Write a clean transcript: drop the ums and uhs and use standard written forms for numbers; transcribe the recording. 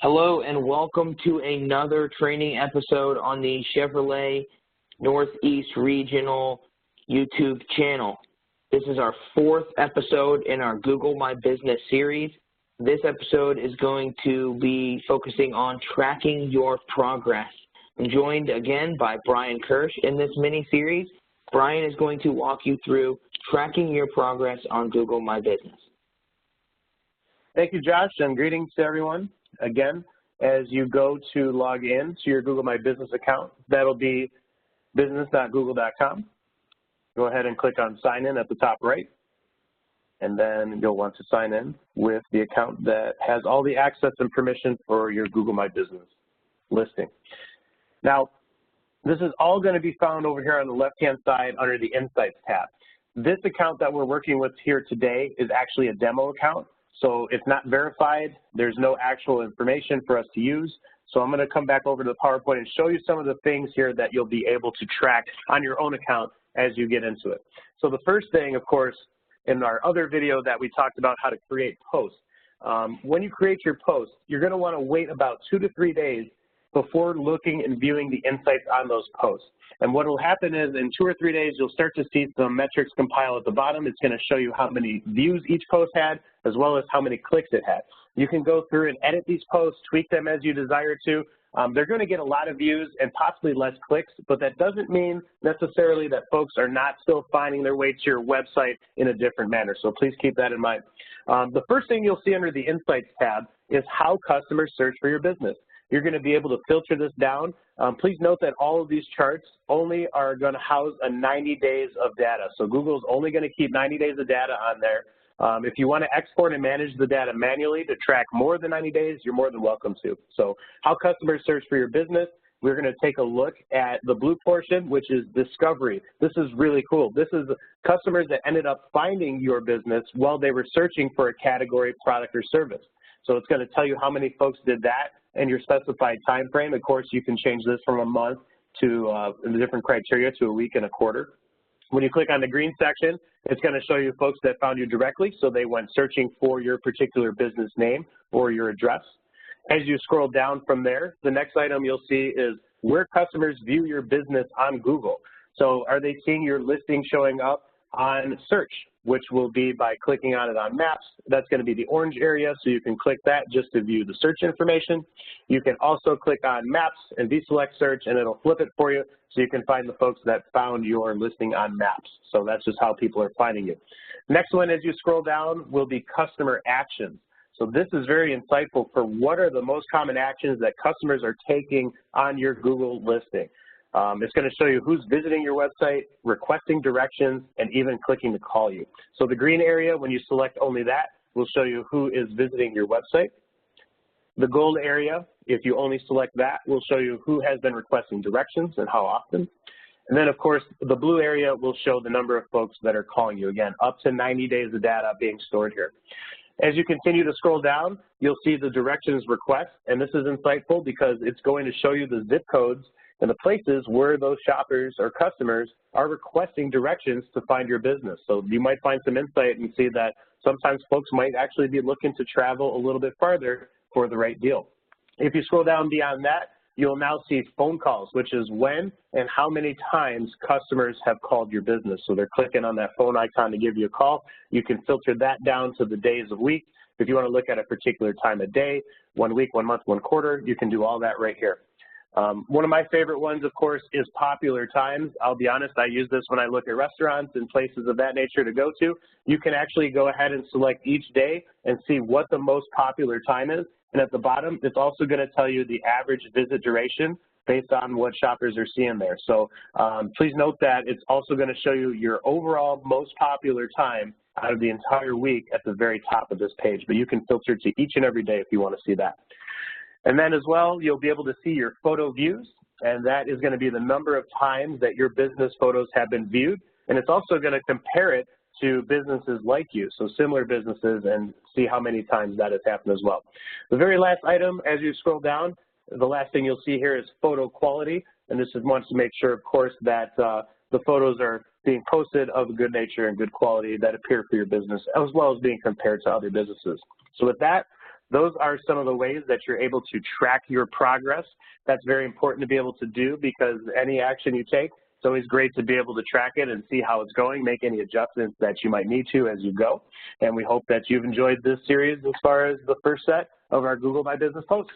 Hello and welcome to another training episode on the Chevrolet Northeast Regional YouTube channel. This is our fourth episode in our Google My Business series. This episode is going to be focusing on tracking your progress. I'm joined again by Brian Kirsch in this mini-series. Brian is going to walk you through tracking your progress on Google My Business. Thank you, Josh, and greetings to everyone. Again, as you go to log in to your Google My Business account, that'll be business.google.com. Go ahead and click on Sign In at the top right, and then you'll want to sign in with the account that has all the access and permission for your Google My Business listing. Now, this is all going to be found over here on the left-hand side under the Insights tab. This account that we're working with here today is actually a demo account. So it's not verified. There's no actual information for us to use. So I'm going to come back over to the PowerPoint and show you some of the things here that you'll be able to track on your own account as you get into it. So the first thing, of course, in our other video that we talked about how to create posts. When you create your post, you're going to want to wait about 2 to 3 days before looking and viewing the insights on those posts. And what will happen is in 2 or 3 days, you'll start to see some metrics compile at the bottom. It's going to show you how many views each post had, as well as how many clicks it had. You can go through and edit these posts, tweak them as you desire to. They're going to get a lot of views and possibly less clicks, but that doesn't mean necessarily that folks are not still finding their way to your website in a different manner. So please keep that in mind. The first thing you'll see under the Insights tab is how customers search for your business. You're going to be able to filter this down. Please note that all of these charts only are going to house a 90 days of data. So Google's only going to keep 90 days of data on there. If you want to export and manage the data manually to track more than 90 days, you're more than welcome to. So how customers search for your business, we're going to take a look at the blue portion, which is discovery. This is really cool. This is customers that ended up finding your business while they were searching for a category, product, or service. So it's going to tell you how many folks did that and your specified time frame. Of course, you can change this from a month to the different criteria to a week and a quarter. When you click on the green section, it's going to show you folks that found you directly, so they went searching for your particular business name or your address. As you scroll down from there, the next item you'll see is where customers view your business on Google. So are they seeing your listing showing up on search, which will be by clicking on it on Maps. That's going to be the orange area, so you can click that just to view the search information. You can also click on Maps and deselect search, and it'll flip it for you, so you can find the folks that found your listing on Maps. So that's just how people are finding you. Next one, as you scroll down, will be customer actions. So this is very insightful for what are the most common actions that customers are taking on your Google listing. It's going to show you who's visiting your website, requesting directions, and even clicking to call you. So the green area, when you select only that, will show you who is visiting your website. The gold area, if you only select that, will show you who has been requesting directions and how often. And then, of course, the blue area will show the number of folks that are calling you. Again, up to 90 days of data being stored here. As you continue to scroll down, you'll see the directions request, and this is insightful because it's going to show you the zip codes and the places where those shoppers or customers are requesting directions to find your business. So you might find some insight and see that sometimes folks might actually be looking to travel a little bit farther for the right deal. If you scroll down beyond that, you'll now see phone calls, which is when and how many times customers have called your business. So they're clicking on that phone icon to give you a call. You can filter that down to the days of week. If you want to look at a particular time of day, 1 week, 1 month, 1 quarter, you can do all that right here. One of my favorite ones, of course, is popular times. I'll be honest, I use this when I look at restaurants and places of that nature to go to. You can actually go ahead and select each day and see what the most popular time is. And at the bottom, it's also going to tell you the average visit duration based on what shoppers are seeing there. So please note that it's also going to show you your overall most popular time out of the entire week at the very top of this page. But you can filter to each and every day if you want to see that. And then as well, you'll be able to see your photo views, and that is going to be the number of times that your business photos have been viewed. And it's also going to compare it to businesses like you, so similar businesses, and see how many times that has happened as well. The very last item, as you scroll down, the last thing you'll see here is photo quality, and this is wants to make sure, of course, that the photos are being posted of good nature and good quality that appear for your business, as well as being compared to other businesses. So with that, Those are some of the ways that you're able to track your progress. That's very important to be able to do because any action you take, it's always great to be able to track it and see how it's going, make any adjustments that you might need to as you go. And we hope that you've enjoyed this series as far as the first set of our Google My Business posts.